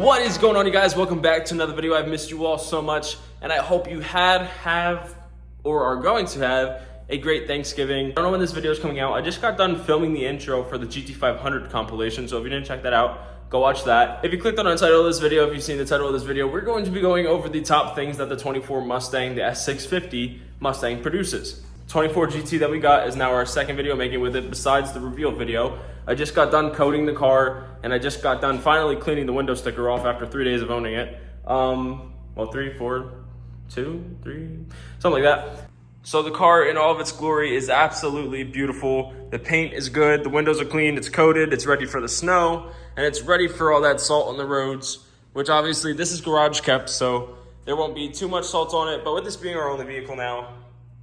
What is going on, you guys? Welcome back to another video. I've missed you all so much, and I hope you have, or are going to have a great Thanksgiving. I don't know when this video is coming out. I just got done filming the intro for the GT500 compilation, so if you didn't check that out, go watch that. If you clicked on the title of this video, if you've seen the title of this video, we're going to be going over the top things that the 24 Mustang, the S650 Mustang produces. 24 GT that we got is now our second video making with it besides the reveal video. I just got done coating the car, and I just got done finally cleaning the window sticker off after 3 days of owning it. Well, 3, 4, 2, 3, something like that. So the car in all of its glory is absolutely beautiful. The paint is good, the windows are clean, it's coated, it's ready for the snow, and it's ready for all that salt on the roads, which obviously this is garage kept, so there won't be too much salt on it. But with this being our only vehicle now,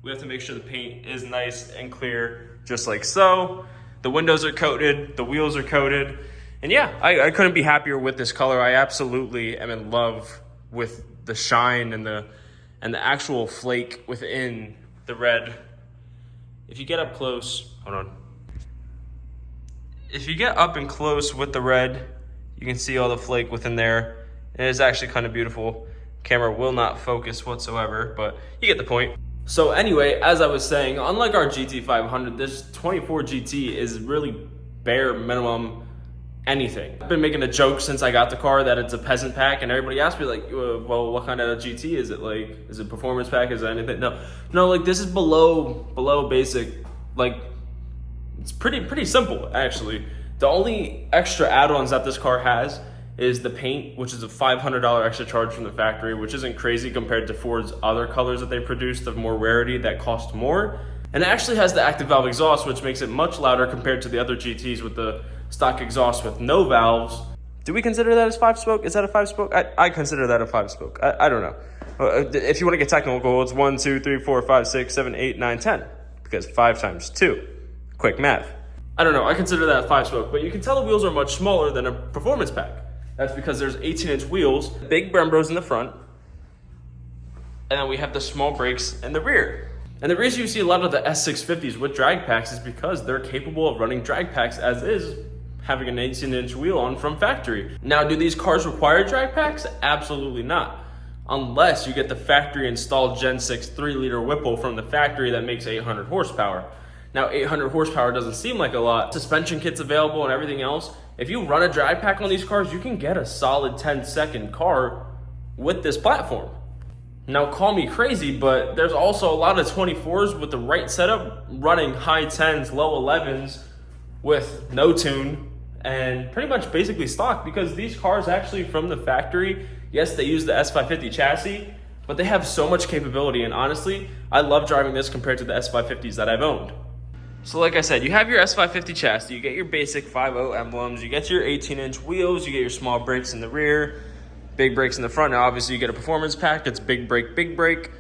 we have to make sure the paint is nice and clear, just like so. The windows are coated, the wheels are coated. And yeah, I couldn't be happier with this color. I absolutely am in love with the shine and the actual flake within the red. If you get up close, hold on. If you get up and close with the red, you can see all the flake within there. It is actually kind of beautiful. Camera will not focus whatsoever, but you get the point. So anyway, as I was saying, unlike our GT500, this 24 GT is really bare minimum anything. I've been making a joke since I got the car that it's a peasant pack, and everybody asks me like, well, what kind of GT is it? Like, is it performance pack? Is it anything? No, like this is below basic. Like, it's pretty simple actually. The only extra add-ons that this car has is the paint, which is a $500 extra charge from the factory, which isn't crazy compared to Ford's other colors that they produced of more rarity that cost more. And it actually has the active valve exhaust, which makes it much louder compared to the other GTs with the stock exhaust with no valves. Do we consider that as 5-spoke? Is that a 5-spoke? I consider that a 5-spoke. I don't know. If you want to get technical, it's 1, 2, 3, 4, 5, 6, 7, 8, 9, 10. Because 5 times 2. Quick math. I don't know. I consider that a 5-spoke. But you can tell the wheels are much smaller than a performance pack. That's because there's 18-inch wheels, big Brembos in the front, and then we have the small brakes in the rear. And the reason you see a lot of the S650s with drag packs is because they're capable of running drag packs as is, having an 18-inch wheel on from factory. Now, do these cars require drag packs? Absolutely not. Unless you get the factory installed Gen 6 3-liter Whipple from the factory that makes 800 horsepower. Now, 800 horsepower doesn't seem like a lot. Suspension kits available and everything else. If you run a drag pack on these cars, you can get a solid 10-second car with this platform. Now, call me crazy, but there's also a lot of 24s with the right setup running high 10s, low 11s with no tune and pretty much basically stock, because these cars actually from the factory, yes, they use the S550 chassis, but they have so much capability. And honestly, I love driving this compared to the S550s that I've owned. So like I said, you have your S550 chassis, you get your basic 5.0 emblems, you get your 18-inch wheels, you get your small brakes in the rear, big brakes in the front. Now obviously you get a performance pack, it's big brake.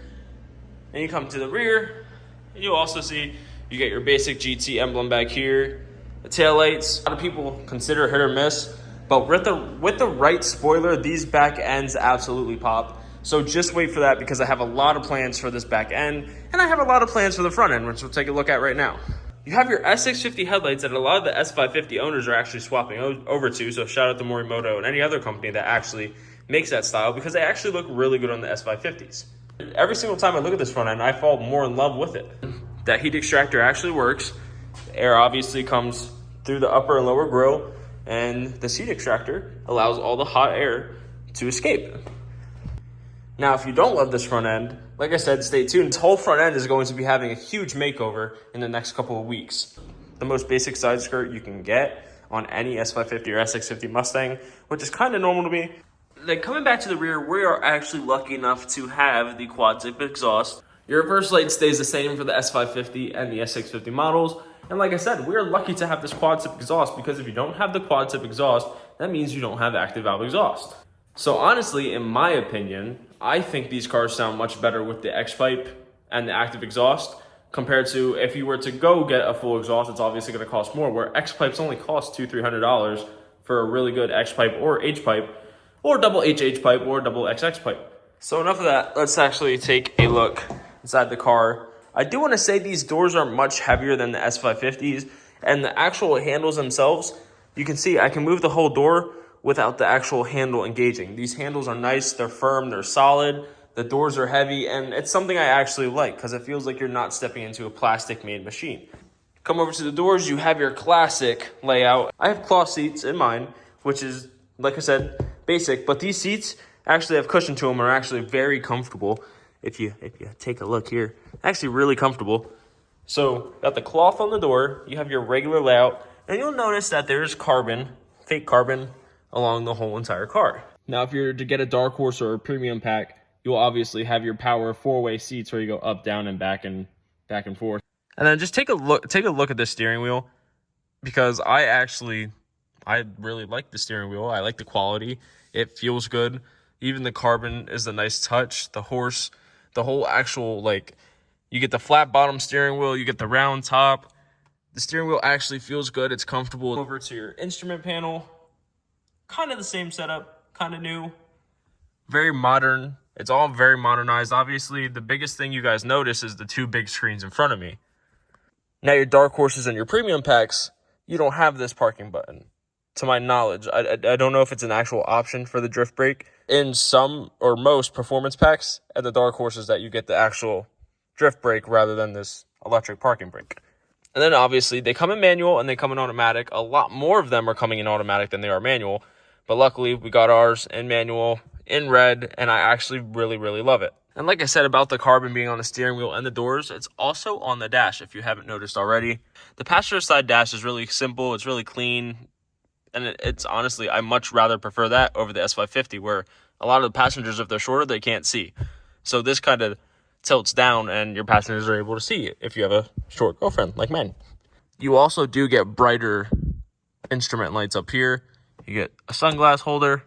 And you come to the rear, and you also see you get your basic GT emblem back here, the taillights. A lot of people consider hit or miss, but with the right spoiler, these back ends absolutely pop. So just wait for that, because I have a lot of plans for this back end, and I have a lot of plans for the front end, which we'll take a look at right now. You have your S650 headlights that a lot of the S550 owners are actually swapping over to, so shout out to Morimoto and any other company that actually makes that style, because they actually look really good on the S550s. Every single time I look at this front end, I fall more in love with it. That heat extractor actually works. Air obviously comes through the upper and lower grille, and the heat extractor allows all the hot air to escape. Now, if you don't love this front end, like I said, stay tuned. This whole front end is going to be having a huge makeover in the next couple of weeks. The most basic side skirt you can get on any S550 or S650 Mustang, which is kind of normal to me. Then coming back to the rear, we are actually lucky enough to have the quad tip exhaust. Your reverse light stays the same for the S550 and the S650 models. And like I said, we are lucky to have this quad tip exhaust, because if you don't have the quad tip exhaust, that means you don't have active valve exhaust. So honestly, in my opinion, I think these cars sound much better with the X-pipe and the active exhaust compared to if you were to go get a full exhaust. It's obviously going to cost more, where X-pipes only cost $200-300 for a really good X-pipe or H-pipe, or double HH pipe or double XX pipe. So enough of that. Let's actually take a look inside the car. I do want to say these doors are much heavier than the S550s, and the actual handles themselves, you can see I can move the whole door without the actual handle engaging. These handles are nice, they're firm, they're solid, the doors are heavy, and it's something I actually like because it feels like you're not stepping into a plastic-made machine. Come over to the doors, you have your classic layout. I have cloth seats in mine, which is, like I said, basic, but these seats actually have cushion to them and are actually very comfortable. If you take a look here, actually really comfortable. So, got the cloth on the door, you have your regular layout, and you'll notice that there's carbon, fake carbon, along the whole entire car. Now, if you're to get a Dark Horse or a premium pack, you'll obviously have your power four-way seats where you go up, down, and back and forth. And then just take a look at this steering wheel, because I really like the steering wheel. I like the quality. It feels good. Even the carbon is a nice touch. The whole actual, like, you get the flat bottom steering wheel, you get the round top. The steering wheel actually feels good. It's comfortable. Over to your instrument panel. Kind of the same setup, kind of new. Very modern. It's all very modernized. Obviously, the biggest thing you guys notice is the two big screens in front of me. Now, your Dark Horses and your premium packs, you don't have this parking button. To my knowledge, I don't know if it's an actual option for the drift brake. In some or most performance packs at the Dark Horses that you get the actual drift brake rather than this electric parking brake. And then obviously they come in manual and they come in automatic. A lot more of them are coming in automatic than they are manual. But luckily we got ours in manual, in red, and I actually really, really love it. And like I said about the carbon being on the steering wheel and the doors, it's also on the dash if you haven't noticed already. The passenger side dash is really simple, it's really clean, and it's honestly, I much rather prefer that over the S550 where a lot of the passengers, if they're shorter, they can't see. So this kind of tilts down and your passengers are able to see it if you have a short girlfriend like mine. You also do get brighter instrument lights up here. You get a sunglass holder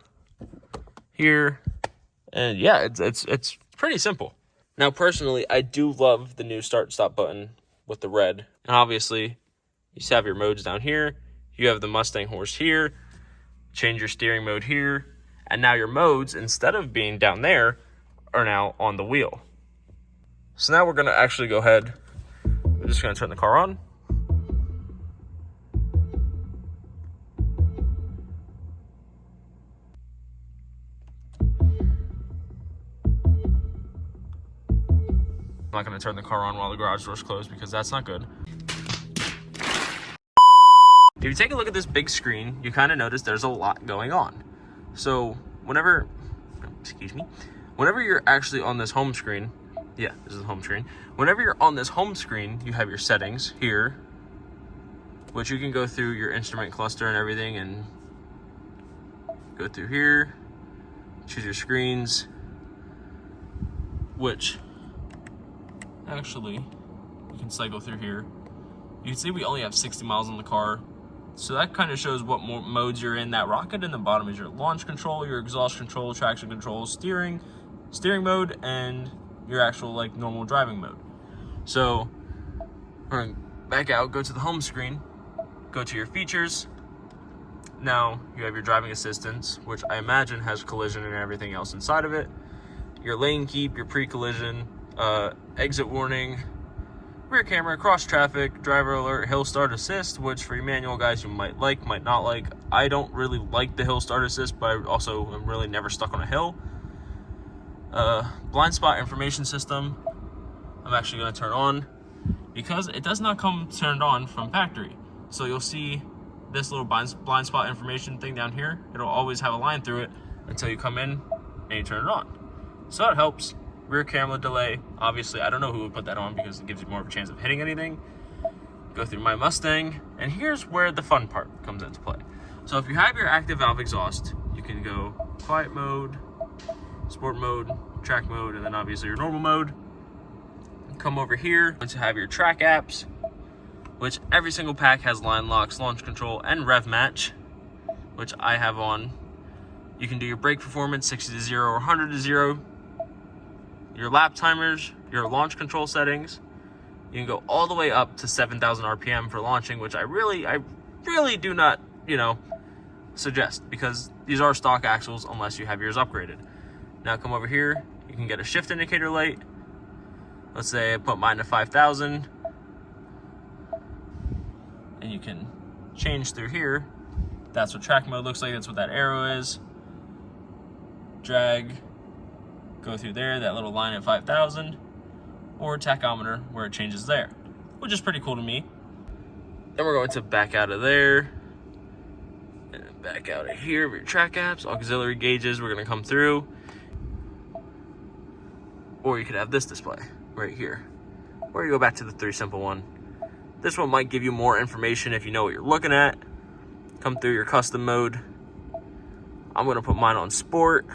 here, and yeah, it's pretty simple. Now, personally, I do love the new start stop button with the red. And obviously, you have your modes down here. You have the Mustang horse here. Change your steering mode here. And now your modes, instead of being down there, are now on the wheel. So now we're going to actually go ahead. We're just going to turn the car on. I'm not going to turn the car on while the garage door's closed because that's not good. If you take a look at this big screen, you kind of notice there's a lot going on. So whenever you're actually on this home screen, yeah, this is the home screen. Whenever you're on this home screen, you have your settings here, which you can go through your instrument cluster and everything and go through here, choose your screens, which actually you can cycle through here. You can see we only have 60 miles on the car. So that kind of shows what more modes you're in. That rocket in the bottom is your launch control, your exhaust control, traction control, steering mode, and your actual like normal driving mode. So we're gonna back out, go to the home screen, go to your features. Now you have your driving assistance, which I imagine has collision and everything else inside of it. Your lane keep, your pre-collision, exit warning, rear camera, cross traffic, driver alert, hill start assist, which for your manual guys you might like, might not like. I don't really like the hill start assist, but I also am really never stuck on a hill. Blind spot information system, I'm actually going to turn on because it does not come turned on from factory. So you'll see this little blind spot information thing down here. It'll always have a line through it until you come in and you turn it on. So it helps. Rear camera delay, obviously I don't know who would put that on because it gives you more of a chance of hitting anything. Go through my Mustang, and here's where the fun part comes into play. So if you have your active valve exhaust, you can go quiet mode, sport mode, track mode, and then obviously your normal mode. Come over here to have your track apps, which every single pack has line locks, launch control, and rev match, which I have on. You can do your brake performance, 60 to 0 or 100 to 0. Your lap timers, your launch control settings. You can go all the way up to 7,000 RPM for launching, which I really do not, suggest because these are stock axles unless you have yours upgraded. Now come over here, you can get a shift indicator light. Let's say I put mine to 5,000. And you can change through here That's what track mode looks like. That's what that arrow is. Drag, go through there, that little line at 5,000, or tachometer where it changes there, which is pretty cool to me. Then we're going to back out of there, and back out of here with your track apps, auxiliary gauges, we're gonna come through. Or you could have this display right here, or you go back to the 3 simple one. This one might give you more information if you know what you're looking at. Come through your custom mode. I'm gonna put mine on sport.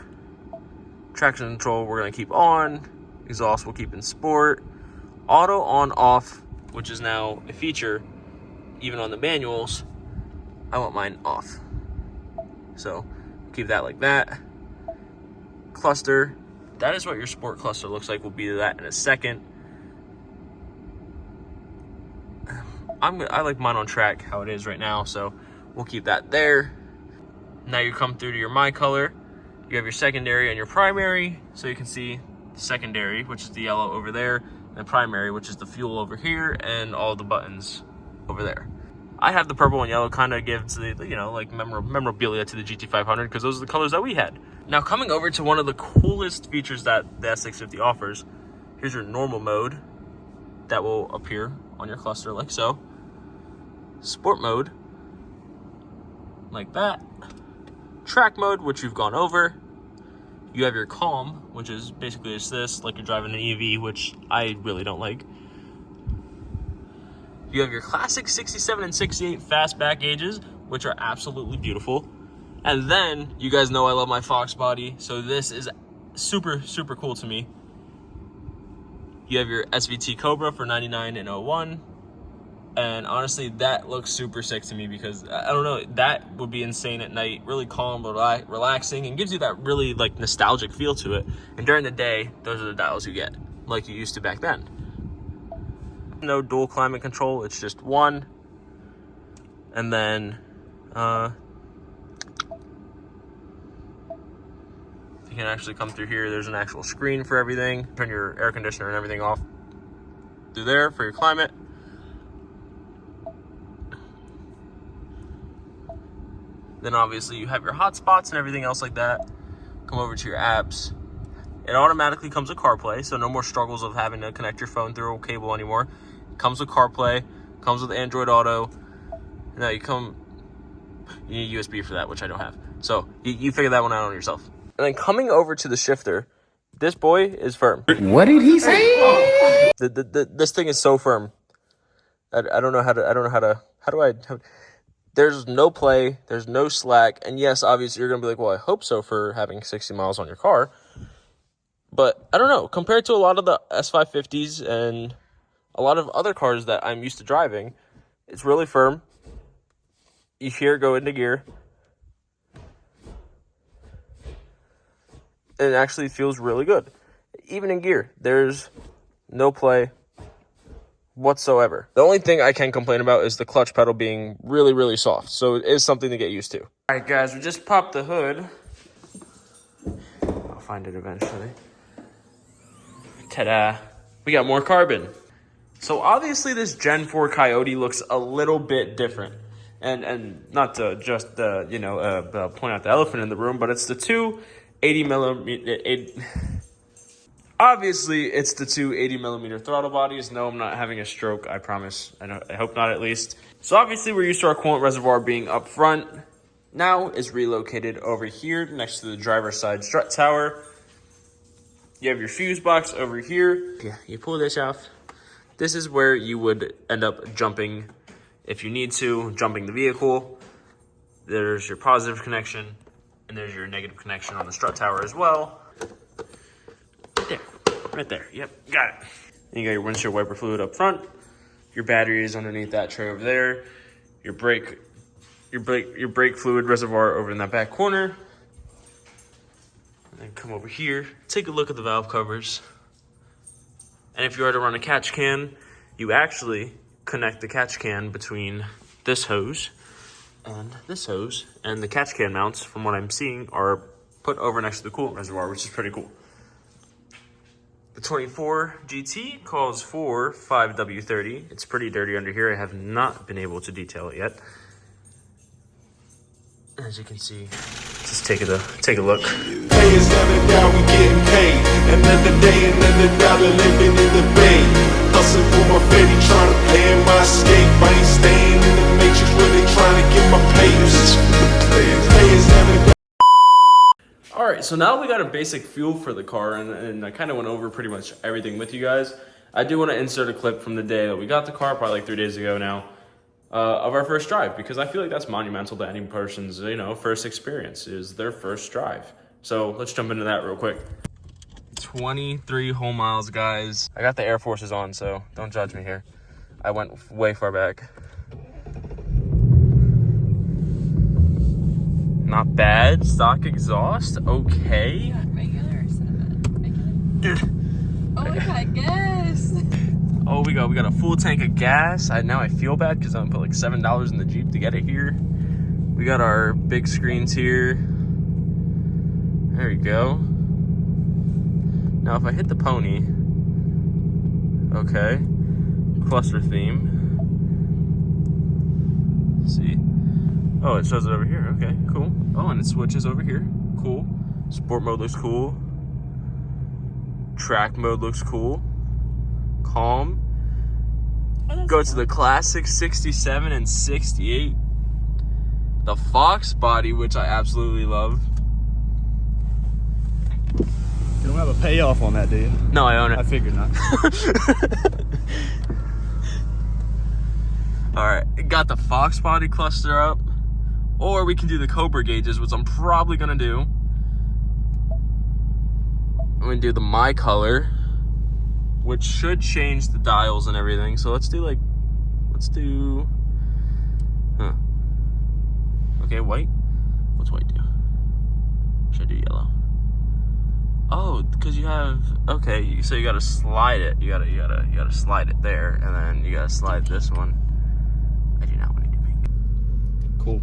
Traction control, we're gonna keep on. Exhaust, we'll keep in sport. Auto on off, which is now a feature, even on the manuals, I want mine off. So keep that like that. Cluster, that is what your sport cluster looks like. We'll be to that in a second. I like mine on track how it is right now, so we'll keep that there. Now you come through to your My Color. You have your secondary and your primary, so you can see the secondary, which is the yellow over there, and primary, which is the fuel over here, and all the buttons over there. I have the purple and yellow, kind of gives the, you know, like memorabilia to the GT500, because those are the colors that we had. Now coming over to one of the coolest features that the S650 offers, here's your normal mode that will appear on your cluster like so. Sport mode, like that. Track mode, which you've gone over. You have your calm, which is basically just this, like you're driving an EV, which I really don't like. You have your classic 67 and 68 fastback gauges, which are absolutely beautiful. And then, you guys know I love my Fox body, so this is super, super cool to me. You have your SVT Cobra for 99 and 01. And honestly, that looks super sick to me because, I don't know, that would be insane at night. Really calm, relaxing, and gives you that really, like, nostalgic feel to it. And during the day, those are the dials you get, like you used to back then. No dual climate control, it's just one. And then, you can actually come through here. There's an actual screen for everything. Turn your air conditioner and everything off through there for your climate. Then obviously you have your hotspots and everything else like that. Come over to your apps. It automatically comes with CarPlay, so no more struggles of having to connect your phone through a cable anymore. It comes with CarPlay, comes with Android Auto. Now you need USB for that, which I don't have. So you figure that one out on yourself. And then coming over to the shifter, this boy is firm. What did he say? This thing is so firm. I don't know how to. There's no play, there's no slack, and yes, obviously you're gonna be like, well, I hope so for having 60 miles on your car. But I don't know, compared to a lot of the S550s and a lot of other cars that I'm used to driving, it's really firm. You hear it go into gear. It actually feels really good. Even in gear, there's no play whatsoever. The only thing I can complain about is the clutch pedal being really, really soft. So it is something to get used to. All right, guys, we just popped the hood. I'll find it eventually. Ta-da. We got more carbon. So obviously this Gen 4 Coyote looks a little bit different. And not to just, point out the elephant in the room, but it's the two 80 millimeter... Obviously, it's the two 80 millimeter throttle bodies. No, I'm not having a stroke, I promise. I hope not, at least. So obviously, we're used to our coolant reservoir being up front. Now is relocated over here next to the driver's side strut tower. You have your fuse box over here. Yeah, you pull this off. This is where you would end up jumping if you need to, jumping the vehicle. There's your positive connection, and there's your negative connection on the strut tower as well. Right there, yep, got it. Then you got your windshield wiper fluid up front. Your battery is underneath that tray over there. Your brake fluid reservoir over in that back corner. And then come over here, take a look at the valve covers. And if you are to run a catch can, you actually connect the catch can between this hose and this hose. And the catch can mounts, from what I'm seeing, are put over next to the coolant reservoir, which is pretty cool. The 24 GT calls for 5W30. It's pretty dirty under here. I have not been able to detail it yet. As you can see, just take a look. Pay is another down, we getting paid. Another day, another dollar living in the bay. Hustling for my baby, trying to pay in my escape. I ain't staying in the matrix where they trying to get my papers. Pay is another down. All right, so now we got a basic feel for the car, and I kind of went over pretty much everything with you guys. I do want to insert a clip from the day that we got the car, probably like 3 days ago now, of our first drive, because I feel like that's monumental to any person's, first experience is their first drive. So let's jump into that real quick. 23 whole miles, guys. I got the Air Forces on, so don't judge me here. I went way far back. Not bad. Stock exhaust. Okay. Regular or cinnamon? Regular? Oh, we got gas. Oh, we got a full tank of gas. Now I feel bad because I'm gonna put like $7 in the Jeep to get it here. We got our big screens here. There we go. Now if I hit the pony, okay, cluster theme. Let's see. Oh, it shows it over here. Okay, cool. Oh, and it switches over here. Cool. Sport mode looks cool. Track mode looks cool. Calm. Go to the classic 67 and 68. The Fox body, which I absolutely love. You don't have a payoff on that, do you? No, I own it. I figured not. All right, got the Fox body cluster up. Or we can do the Cobra gauges, which I'm probably gonna do. I'm gonna do the My Color, which should change the dials and everything. So let's do, okay, white. What's white do? Should I do yellow? Oh, because you have, okay, so you gotta slide it. You gotta slide it there, and then you gotta slide this one. I do not want to do pink. Cool.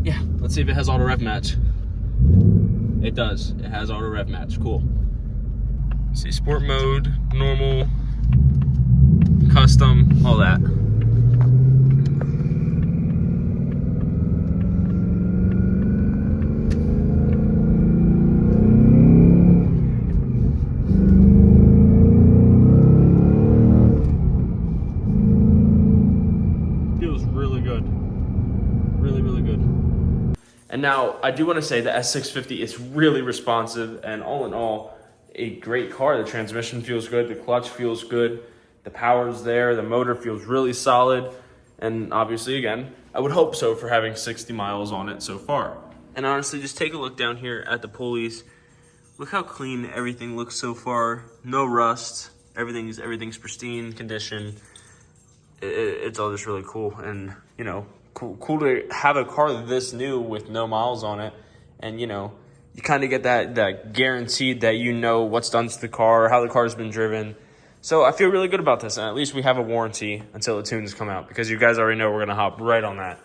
Yeah, let's see if it has auto rev match. It does. It has auto rev match. Cool. Let's see, sport mode, normal, custom, all that. Feels really good. Really, really good. And now, I do want to say the S650 is really responsive, and all in all, a great car. The transmission feels good, the clutch feels good, the power's there, the motor feels really solid, and obviously, again, I would hope so for having 60 miles on it so far. And honestly, just take a look down here at the pulleys. Look how clean everything looks so far. No rust. Everything's pristine condition. It's all just really cool, and cool to have a car this new with no miles on it, and you kind of get that guaranteed that what's done to the car, how the car's been driven. So I feel really good about this, and at least we have a warranty until the tunes come out, because you guys already know we're gonna hop right on that.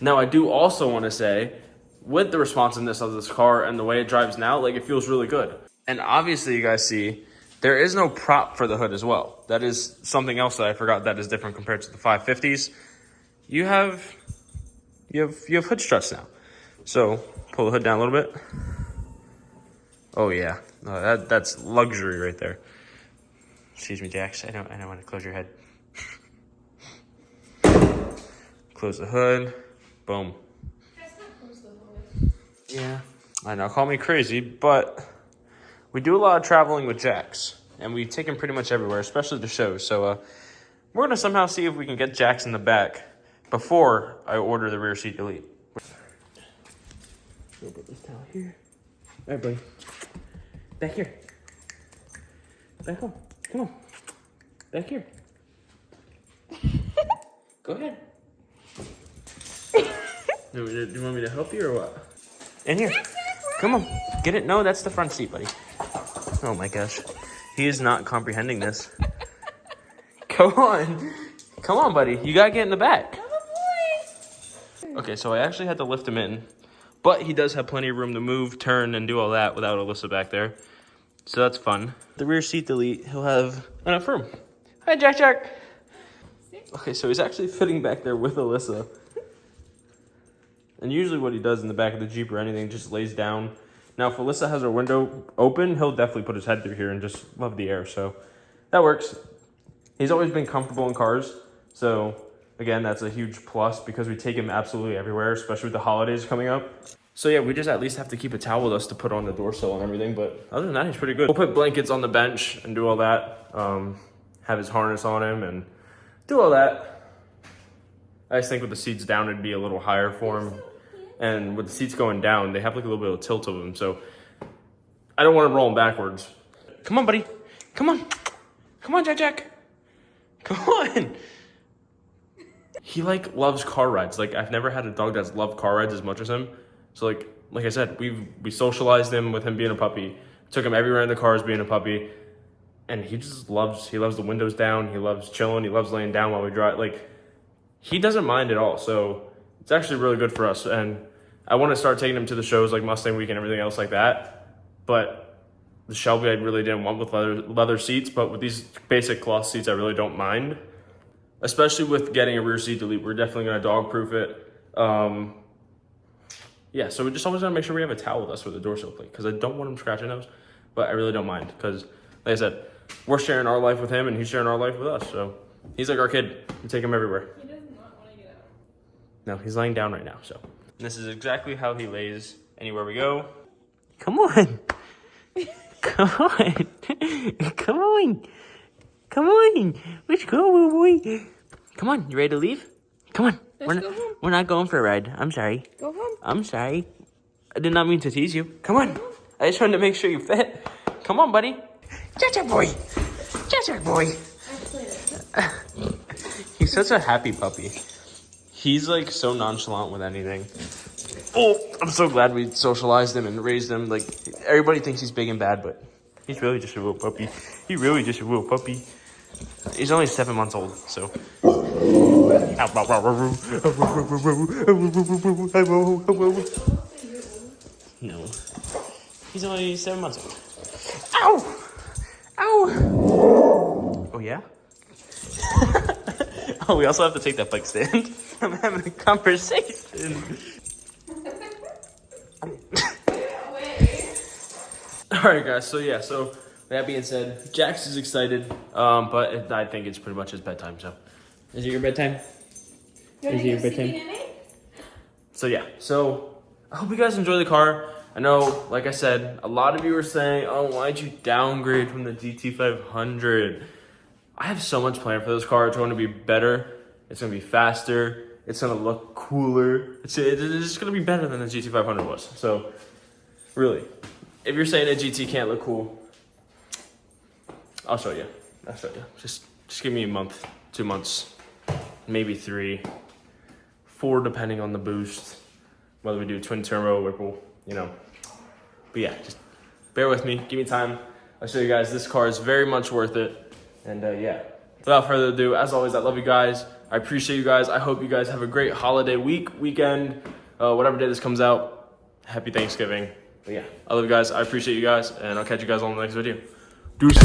Now I do also want to say, with the responsiveness of this car and the way it drives now, it feels really good. And obviously you guys see there is no prop for the hood as well. That is something else that I forgot that is different compared to the 550s. You have hood struts now. So pull the hood down a little bit. Oh yeah, that's luxury right there. Excuse me, Jax. I don't want to close your head. Close the hood. Boom. Yeah, I know. Call me crazy, but we do a lot of traveling with Jax, and we take him pretty much everywhere, especially the shows. So we're gonna somehow see if we can get Jax in the back before I order the rear seat delete. We'll put this towel here. All right, buddy. Back here. Back home. Come on. Back here. Go ahead. Do you want me to help you or what? In here. Come on. Get it. No, that's the front seat, buddy. Oh my gosh. He is not comprehending this. Go on. Come on, buddy. You gotta get in the back. Okay, so I actually had to lift him in, but he does have plenty of room to move, turn, and do all that without Alyssa back there. So that's fun. The rear seat delete, he'll have enough room. Hi, Jack. Okay, so he's actually fitting back there with Alyssa. And usually what he does in the back of the Jeep or anything, just lays down. Now, if Alyssa has her window open, he'll definitely put his head through here and just love the air. So that works. He's always been comfortable in cars. So again, that's a huge plus because we take him absolutely everywhere, especially with the holidays coming up. So yeah, we just at least have to keep a towel with us to put on the door sill and everything. But other than that, he's pretty good. We'll put blankets on the bench and do all that. Have his harness on him and do all that. I just think with the seats down, it'd be a little higher for him. And with the seats going down, they have like a little bit of tilt of them. So I don't want him rolling backwards. Come on, buddy. Come on. Come on, Jack. Come on. He like loves car rides. Like I've never had a dog that's loved car rides as much as him. So like I said, we socialized him with him being a puppy. Took him everywhere in the cars being a puppy. And he just loves the windows down. He loves chilling. He loves laying down while we drive. Like he doesn't mind at all. So it's actually really good for us. And I want to start taking him to the shows like Mustang Week and everything else like that. But the Shelby I really didn't want with leather seats. But with these basic cloth seats, I really don't mind. Especially with getting a rear seat delete. We're definitely going to dog proof it. Yeah, so we just always got to make sure we have a towel with us for the door sill plate. Because I don't want him scratching those. But I really don't mind. Because like I said, we're sharing our life with him and he's sharing our life with us. So he's like our kid. We take him everywhere. He does not want to get out. No, he's laying down right now. So and this is exactly how he lays anywhere we go. Come on. Come on. Come on. Come on. Let's go, boy. Come on. You ready to leave? Come on. Let's go home. We're not going for a ride. I'm sorry. Go home. I'm sorry. I did not mean to tease you. Come on. I just wanted to make sure you fit. Come on, buddy. Jack boy. Jack boy. He's such a happy puppy. He's like so nonchalant with anything. Oh, I'm so glad we socialized him and raised him. Like everybody thinks he's big and bad, but he's really just a little puppy. He's really just a little puppy. He's only 7 months old, so. No. He's only 7 months old. Ow! Ow! Oh, yeah? Oh, we also have to take that bike stand. I'm having a conversation. Alright, guys, so that being said, Jax is excited, but I think it's pretty much his bedtime, so. Is it your bedtime? Is it your bedtime? So I hope you guys enjoy the car. I know, like I said, a lot of you were saying, oh, why'd you downgrade from the GT500? I have so much planned for this car. It's going to be better. It's going to be faster. It's going to look cooler. It's just going to be better than the GT500 was. So, really, if you're saying a GT can't look cool, I'll show you. Just give me a month, 2 months, maybe 3, 4, depending on the boost. Whether we do twin turbo, Whipple, you know. But yeah, just bear with me. Give me time. I'll show you guys. This car is very much worth it. And yeah, without further ado, as always, I love you guys. I appreciate you guys. I hope you guys have a great holiday weekend, whatever day this comes out. Happy Thanksgiving. But yeah, I love you guys. I appreciate you guys. And I'll catch you guys on the next video. Deuces.